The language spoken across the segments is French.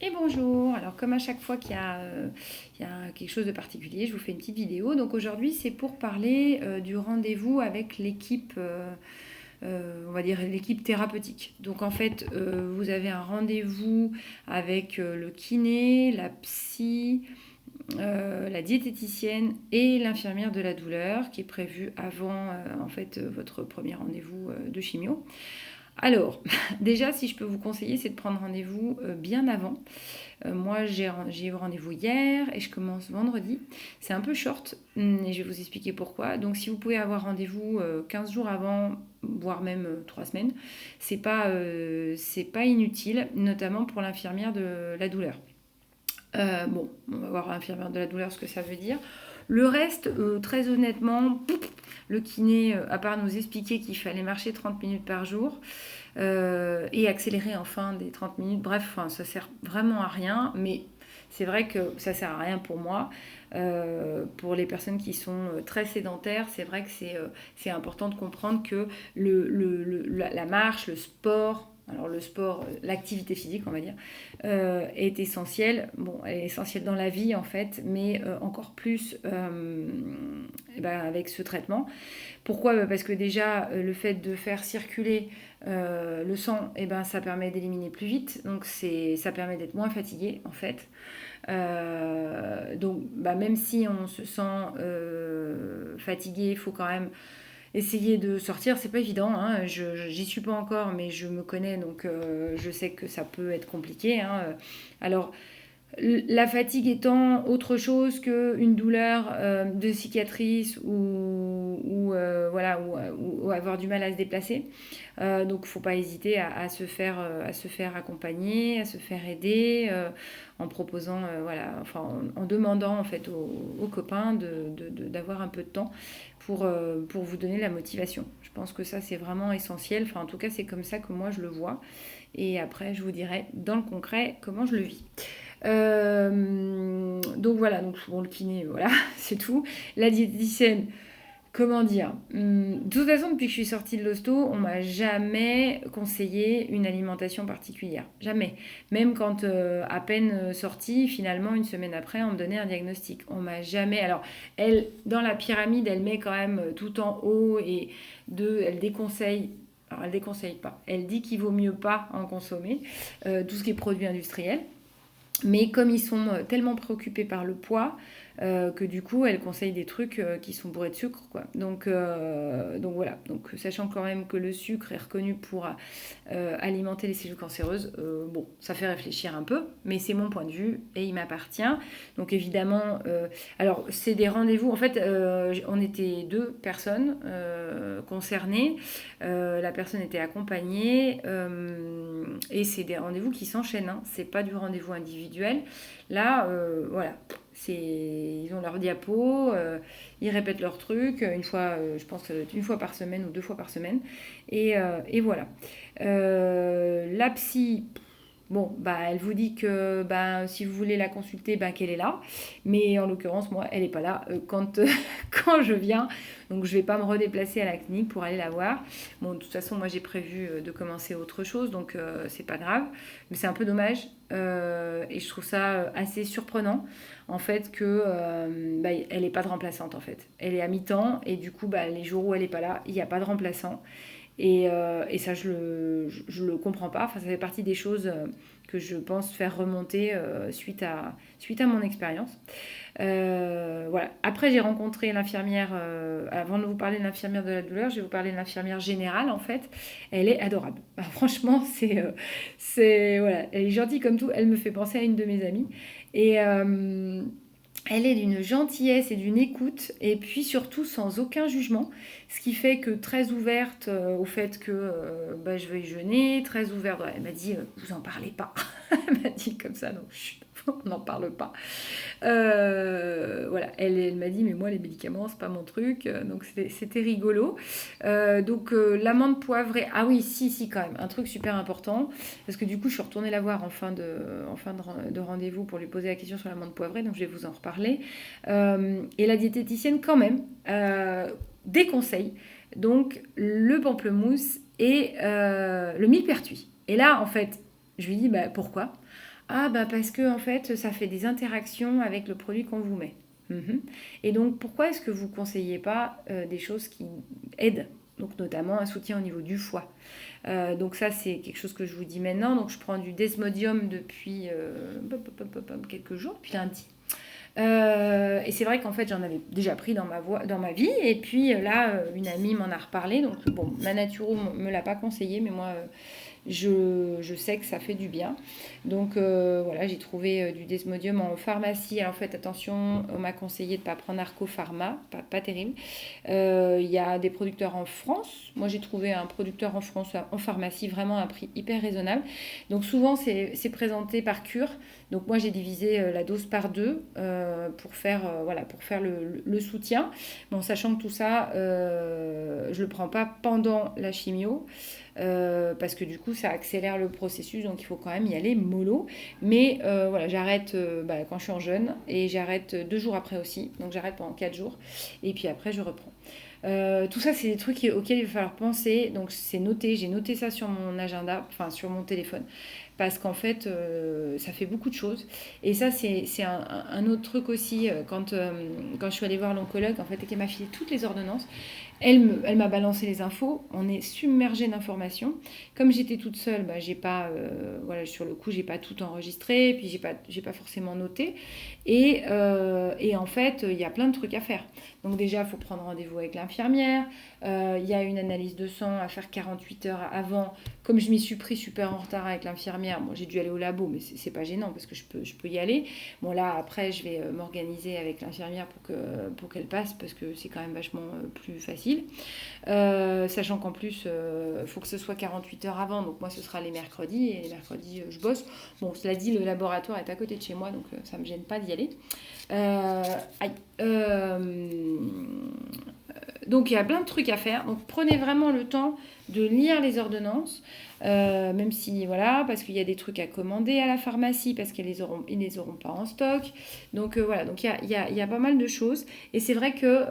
Et bonjour, alors comme à chaque fois il y a quelque chose de particulier, je vous fais une petite vidéo. Donc aujourd'hui c'est pour parler du rendez-vous avec l'équipe, on va dire l'équipe thérapeutique. Donc en fait vous avez un rendez-vous avec le kiné, la psy, la diététicienne et l'infirmière de la douleur qui est prévu avant en fait votre premier rendez-vous de chimio. Alors, déjà, si je peux vous conseiller, c'est de prendre rendez-vous bien avant. Moi, j'ai eu rendez-vous hier et je commence vendredi. C'est un peu short et je vais vous expliquer pourquoi. Donc, si vous pouvez avoir rendez-vous 15 jours avant, voire même 3 semaines, c'est pas inutile, notamment pour l'infirmière de la douleur. Bon, on va voir l'infirmière de la douleur ce que ça veut dire. Le reste, très honnêtement, le kiné, à part nous expliquer qu'il fallait marcher 30 minutes par jour et accélérer enfin des 30 minutes, bref, enfin, ça sert vraiment à rien, mais c'est vrai que ça sert à rien pour moi. Pour les personnes qui sont très sédentaires, c'est vrai que c'est important de comprendre que la marche, le sport, alors le sport, l'activité physique, on va dire, est essentielle. Bon, elle est essentielle dans la vie en fait, mais encore plus eh ben, avec ce traitement. Pourquoi? Parce que déjà, le fait de faire circuler le sang, eh ben, ça permet d'éliminer plus vite, donc ça permet d'être moins fatigué en fait. Donc bah, même si on se sent fatigué, il faut quand même essayer de sortir. C'est pas évident, hein. J'y suis pas encore, mais je me connais, donc je sais que ça peut être compliqué, hein. Alors la fatigue étant autre chose qu'une douleur de cicatrice ou avoir du mal à se déplacer. Donc il ne faut pas hésiter à se faire accompagner, à se faire aider en proposant, en demandant en fait aux copains d'avoir un peu de temps pour vous donner la motivation. Je pense que ça c'est vraiment essentiel. Enfin en tout cas c'est comme ça que moi je le vois. Et après je vous dirai dans le concret comment je le vis. Donc voilà, donc bon, le kiné, voilà, c'est tout. La diététicienne, comment dire, de toute façon, depuis que je suis sortie de l'hosto, on m'a jamais conseillé une alimentation particulière. Jamais. Même quand à peine sortie, finalement, une semaine après, on me donnait un diagnostic. On m'a jamais. Alors, elle, dans la pyramide, elle met quand même tout en haut et elle déconseille. Alors, elle déconseille pas. Elle dit qu'il vaut mieux pas en consommer tout ce qui est produit industriel. Mais comme ils sont tellement préoccupés par le poids, que du coup, elle conseille des trucs qui sont bourrés de sucre, quoi. Donc voilà. Donc sachant quand même que le sucre est reconnu pour alimenter les cellules cancéreuses, bon, ça fait réfléchir un peu, mais c'est mon point de vue et il m'appartient. Donc évidemment, alors c'est des rendez-vous. En fait, on était deux personnes concernées. La personne était accompagnée et c'est des rendez-vous qui s'enchaînent. Hein. C'est pas du rendez-vous individuel. Là, voilà, ils ont leur diapo, ils répètent leur truc une fois, je pense que ça doit être une fois par semaine ou 2 fois par semaine. Et voilà. La psy, bon, bah, elle vous dit que bah, si vous voulez la consulter, bah, qu'elle est là. Mais en l'occurrence, moi, elle n'est pas là quand je viens. Donc, je ne vais pas me redéplacer à la clinique pour aller la voir. Bon, de toute façon, moi, j'ai prévu de commencer autre chose. Donc, c'est pas grave. Mais c'est un peu dommage. Et je trouve ça assez surprenant, en fait, que bah, elle n'est pas de remplaçante, en fait. Elle est à mi-temps. Et du coup, bah, les jours où elle n'est pas là, il n'y a pas de remplaçant. Et ça, je le comprends pas. Enfin, ça fait partie des choses que je pense faire remonter suite à mon expérience. Voilà. Après, j'ai rencontré l'infirmière, avant de vous parler de l'infirmière de la douleur, je vais vous parler de l'infirmière générale, en fait. Elle est adorable. Alors, franchement, voilà. Elle est gentille comme tout. Elle me fait penser à une de mes amies. Et elle est d'une gentillesse et d'une écoute, et puis surtout sans aucun jugement, ce qui fait que très ouverte au fait que bah, je veuille jeûner, très ouverte, ouais, elle m'a dit, vous en parlez pas, elle m'a dit comme ça, donc chut, on n'en parle pas. Voilà, elle m'a dit, mais moi les médicaments, c'est pas mon truc, donc c'était rigolo. L'amande poivrée, ah oui, si, quand même, un truc super important, parce que du coup, je suis retournée la voir en fin de rendez-vous pour lui poser la question sur l'amande poivrée, donc je vais vous en reparler. Et la diététicienne, quand même, déconseille donc le pamplemousse et le millepertuis. Et là, en fait, je lui dis, bah, pourquoi? Ah bah parce que en fait, ça fait des interactions avec le produit qu'on vous met. Mhm. Et donc, pourquoi est-ce que vous ne conseillez pas des choses qui aident? Donc, notamment un soutien au niveau du foie. Donc ça, c'est quelque chose que je vous dis maintenant. Donc, je prends du Desmodium depuis quelques jours, depuis lundi. Et c'est vrai qu'en fait, j'en avais déjà pris dans ma vie. Et puis là, une amie m'en a reparlé. Donc, bon, ma naturo me l'a pas conseillé, mais moi, je sais que ça fait du bien. Donc voilà, j'ai trouvé du Desmodium en pharmacie. Alors faites attention, on m'a conseillé de ne pas prendre Arco Pharma, pas terrible. Il y a des producteurs en France. Moi j'ai trouvé un producteur en France en pharmacie vraiment à un prix hyper raisonnable. Donc souvent c'est présenté par cure. Donc moi j'ai divisé la dose par deux pour faire le soutien. Bon, sachant que tout ça, je ne le prends pas pendant la chimio. Parce que du coup ça accélère le processus, donc il faut quand même y aller mollo. Mais voilà, j'arrête quand je suis en jeûne et j'arrête 2 jours après aussi, donc j'arrête pendant 4 jours et puis après je reprends. Tout ça, c'est des trucs auxquels il va falloir penser. Donc, c'est noté. J'ai noté ça sur mon agenda, enfin sur mon téléphone. Parce qu'en fait, ça fait beaucoup de choses. Et ça, c'est un autre truc aussi. Quand je suis allée voir l'oncologue, en fait, et qu'elle m'a filé toutes les ordonnances, elle m'a balancé les infos. On est submergé d'informations. Comme j'étais toute seule, j'ai pas, sur le coup, j'ai pas tout enregistré. Puis j'ai pas forcément noté. Et en fait, il y a plein de trucs à faire. Donc déjà, il faut prendre rendez-vous avec l'infirmière. Il y a une analyse de sang à faire 48 heures avant. Comme je m'y suis pris super en retard avec l'infirmière, bon, j'ai dû aller au labo, mais c'est pas gênant parce que je peux y aller. Bon là, après, je vais m'organiser avec l'infirmière pour qu'elle passe parce que c'est quand même vachement plus facile. Sachant qu'en plus, il faut que ce soit 48 heures avant. Donc moi, ce sera les mercredis. Et les mercredis, je bosse. Bon, cela dit, le laboratoire est à côté de chez moi, donc ça me gêne pas d'y aller. Aïe. Donc il y a plein de trucs à faire. Donc prenez vraiment le temps de lire les ordonnances, même si voilà, parce qu'il y a des trucs à commander à la pharmacie, parce qu'ils les auront pas en stock. Donc voilà, donc il y a pas mal de choses. Et c'est vrai que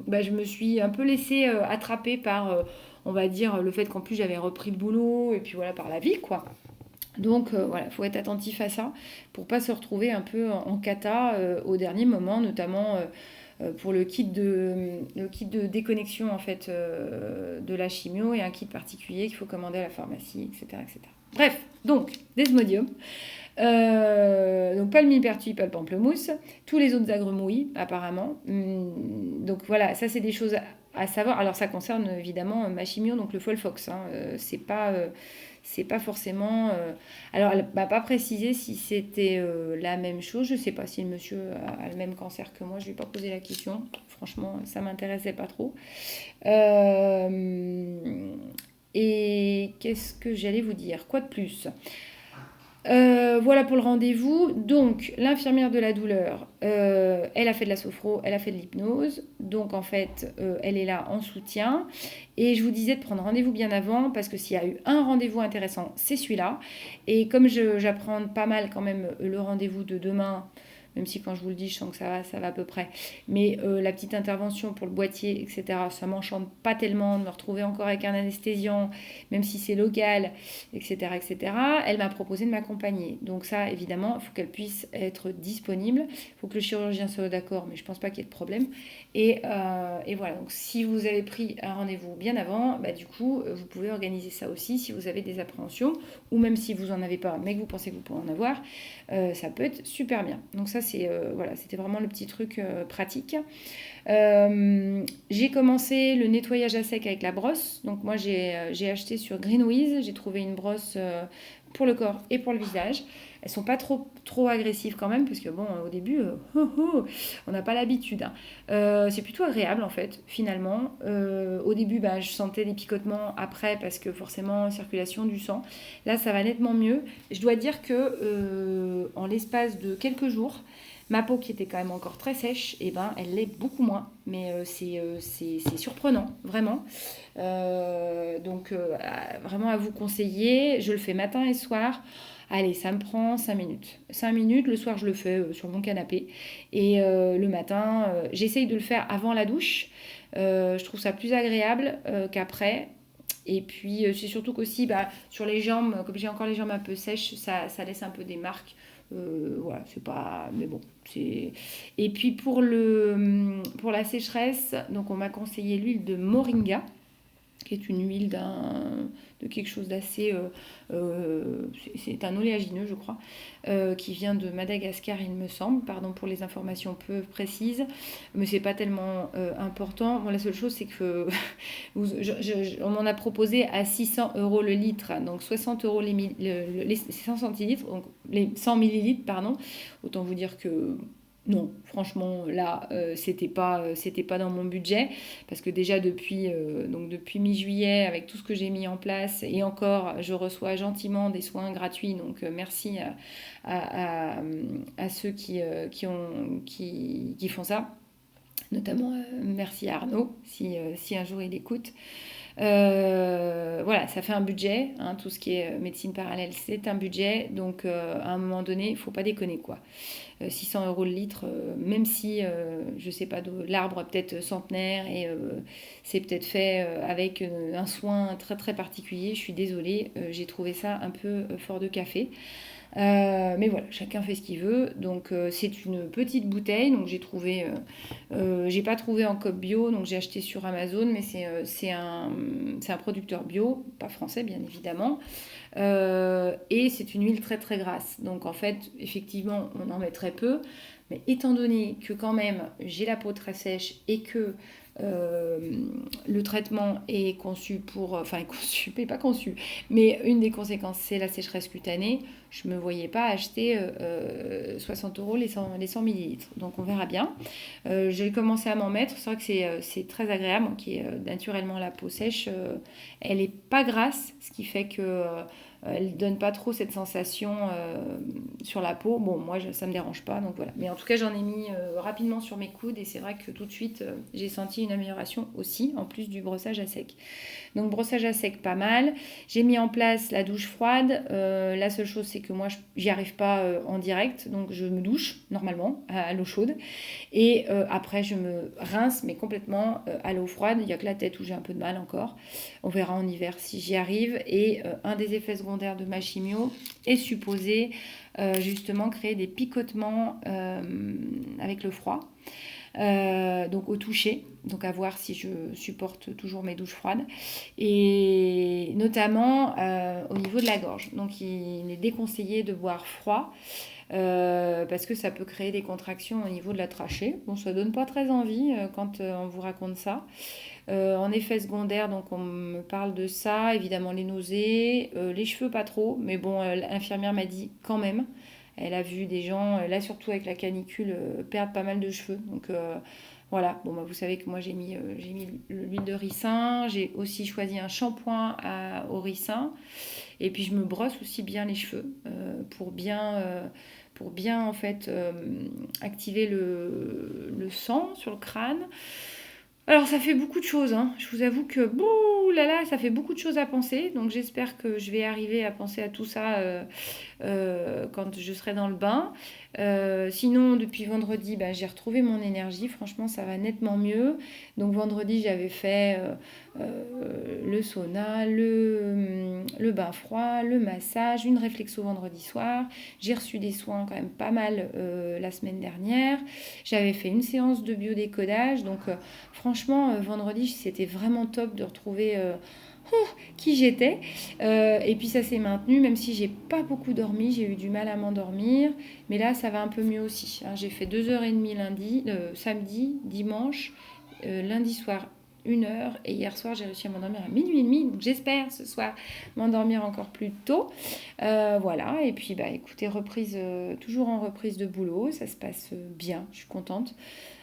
je me suis un peu laissée attraper par, on va dire, le fait qu'en plus j'avais repris le boulot, et puis voilà, par la vie, quoi. Donc voilà, il faut être attentif à ça pour pas se retrouver un peu en cata au dernier moment, notamment pour le kit de déconnexion en fait de la chimio et un kit particulier qu'il faut commander à la pharmacie, etc. etc. Bref, donc Desmodium. Donc pas le millepertuis, pas le pamplemousse, tous les autres agrumes oui apparemment. Donc voilà, ça c'est des choses à savoir. Alors ça concerne évidemment ma chimio, donc le Folfox. C'est pas forcément. Alors elle m'a pas précisé si c'était la même chose. Je sais pas si le monsieur a le même cancer que moi. Je lui ai pas posé la question. Franchement, ça m'intéressait pas trop. Et qu'est-ce que j'allais vous dire? Quoi de plus? Voilà pour le rendez-vous. Donc, l'infirmière de la douleur, elle a fait de la sophro, elle a fait de l'hypnose. Donc, en fait, elle est là en soutien. Et je vous disais de prendre rendez-vous bien avant, parce que s'il y a eu un rendez-vous intéressant, c'est celui-là. Et comme j'apprends pas mal quand même le rendez-vous de demain, même si quand je vous le dis, je sens que ça va à peu près. Mais la petite intervention pour le boîtier, etc., ça m'enchante pas tellement de me retrouver encore avec un anesthésiant, même si c'est local, etc., etc. Elle m'a proposé de m'accompagner. Donc ça, évidemment, il faut qu'elle puisse être disponible. Il faut que le chirurgien soit d'accord, mais je pense pas qu'il y ait de problème. Et voilà, donc si vous avez pris un rendez-vous bien avant, du coup, vous pouvez organiser ça aussi si vous avez des appréhensions, ou même si vous en avez pas, mais que vous pensez que vous pourrez en avoir, ça peut être super bien. Donc ça, c'était vraiment le petit truc pratique. J'ai commencé le nettoyage à sec avec la brosse. Donc moi, j'ai acheté sur Greenwiz. J'ai trouvé une brosse pour le corps et pour le visage. Elles sont pas trop agressives quand même, parce que bon, au début, on n'a pas l'habitude. C'est plutôt agréable en fait, finalement. Au début, je sentais des picotements après, parce que forcément, circulation du sang. Là, ça va nettement mieux. Je dois dire que en l'espace de quelques jours, ma peau qui était quand même encore très sèche, elle l'est beaucoup moins. Mais c'est surprenant, vraiment. Donc, vraiment à vous conseiller. Je le fais matin et soir. Allez, ça me prend 5 minutes. 5 minutes, le soir je le fais sur mon canapé. Et le matin, j'essaye de le faire avant la douche. Je trouve ça plus agréable qu'après. Et puis c'est surtout qu'aussi sur les jambes, comme j'ai encore les jambes un peu sèches, ça laisse un peu des marques. Voilà, c'est pas. Mais bon, c'est. Et puis pour la sécheresse, donc on m'a conseillé l'huile de moringa, qui est une huile de quelque chose d'assez... c'est un oléagineux, je crois, qui vient de Madagascar, il me semble. Pardon pour les informations peu précises, mais c'est pas tellement important. Bon, la seule chose, c'est que on m'en a proposé à 600 € le litre, donc 60 € les 100 centilitres, donc les 100 millilitres, pardon. Autant vous dire que non, franchement, là, c'était pas dans mon budget, parce que déjà depuis mi-juillet, avec tout ce que j'ai mis en place, et encore, je reçois gentiment des soins gratuits, donc merci à ceux qui font ça. Notamment, merci à Arnaud, si un jour il écoute. Voilà, ça fait un budget, hein, tout ce qui est médecine parallèle, c'est un budget, donc à un moment donné, il ne faut pas déconner, quoi. 600 € le litre, même si, je sais pas, l'arbre est peut-être centenaire et c'est peut-être fait avec un soin très très particulier, je suis désolée, j'ai trouvé ça un peu fort de café. Mais voilà, chacun fait ce qu'il veut. Donc c'est une petite bouteille. Donc j'ai pas trouvé en coop bio, donc j'ai acheté sur Amazon, mais c'est un producteur bio, pas français bien évidemment. Et c'est une huile très très grasse. Donc en fait, effectivement, on en met très peu. Mais étant donné que quand même j'ai la peau très sèche et que euh, le traitement est conçu pour... Enfin, conçu, pas conçu, mais une des conséquences, c'est la sécheresse cutanée. Je ne me voyais pas acheter 60 € les 100 millilitres. Donc on verra bien. J'ai commencé à m'en mettre. C'est vrai que c'est très agréable. Moi qui ai naturellement la peau sèche, elle n'est pas grasse, ce qui fait que... elle ne donne pas trop cette sensation sur la peau. Bon, moi, ça ne me dérange pas, donc voilà. Mais en tout cas, j'en ai mis rapidement sur mes coudes et c'est vrai que tout de suite, j'ai senti une amélioration aussi, en plus du brossage à sec. Donc, brossage à sec, pas mal. J'ai mis en place la douche froide. La seule chose, c'est que moi, j'y arrive pas en direct, donc je me douche normalement à l'eau chaude. Et après, je me rince, mais complètement à l'eau froide. Il n'y a que la tête où j'ai un peu de mal encore. On verra en hiver si j'y arrive. Et un des effets secondaires de ma chimio est supposé justement créer des picotements avec le froid. Donc au toucher, donc à voir si je supporte toujours mes douches froides, et notamment au niveau de la gorge. Donc il est déconseillé de boire froid parce que ça peut créer des contractions au niveau de la trachée. Bon, ça donne pas très envie quand on vous raconte ça. En effet secondaire, donc on me parle de ça, évidemment les nausées, les cheveux pas trop, mais bon, l'infirmière m'a dit quand même. Elle a vu des gens, là surtout avec la canicule, perdre pas mal de cheveux. Donc voilà, bon, vous savez que moi j'ai mis l'huile de ricin, j'ai aussi choisi un shampoing au ricin, et puis je me brosse aussi bien les cheveux pour bien en fait activer le sang sur le crâne. Alors ça fait beaucoup de choses, hein. Je vous avoue que ça fait beaucoup de choses à penser. Donc j'espère que je vais arriver à penser à tout ça quand je serai dans le bain. Sinon, depuis vendredi, j'ai retrouvé mon énergie. Franchement, ça va nettement mieux. Donc vendredi, j'avais fait le sauna, le bain froid, le massage, une réflexo vendredi soir. J'ai reçu des soins quand même pas mal la semaine dernière. J'avais fait une séance de biodécodage. Donc franchement, vendredi, c'était vraiment top de retrouver qui j'étais. Et puis ça s'est maintenu, même si j'ai pas beaucoup dormi, j'ai eu du mal à m'endormir. Mais là, ça va un peu mieux aussi, hein. J'ai fait 2h30 samedi, dimanche, lundi soir 1 heure, et hier soir j'ai réussi à m'endormir à minuit et demi, donc j'espère ce soir m'endormir encore plus tôt. Voilà, et puis écoutez, toujours en reprise de boulot, ça se passe bien, je suis contente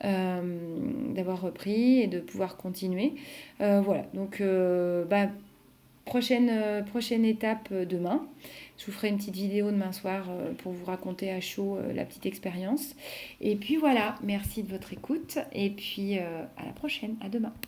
d'avoir repris et de pouvoir continuer. Voilà, donc prochaine étape demain. Je vous ferai une petite vidéo demain soir pour vous raconter à chaud la petite expérience. Et puis voilà, merci de votre écoute et puis à la prochaine, à demain.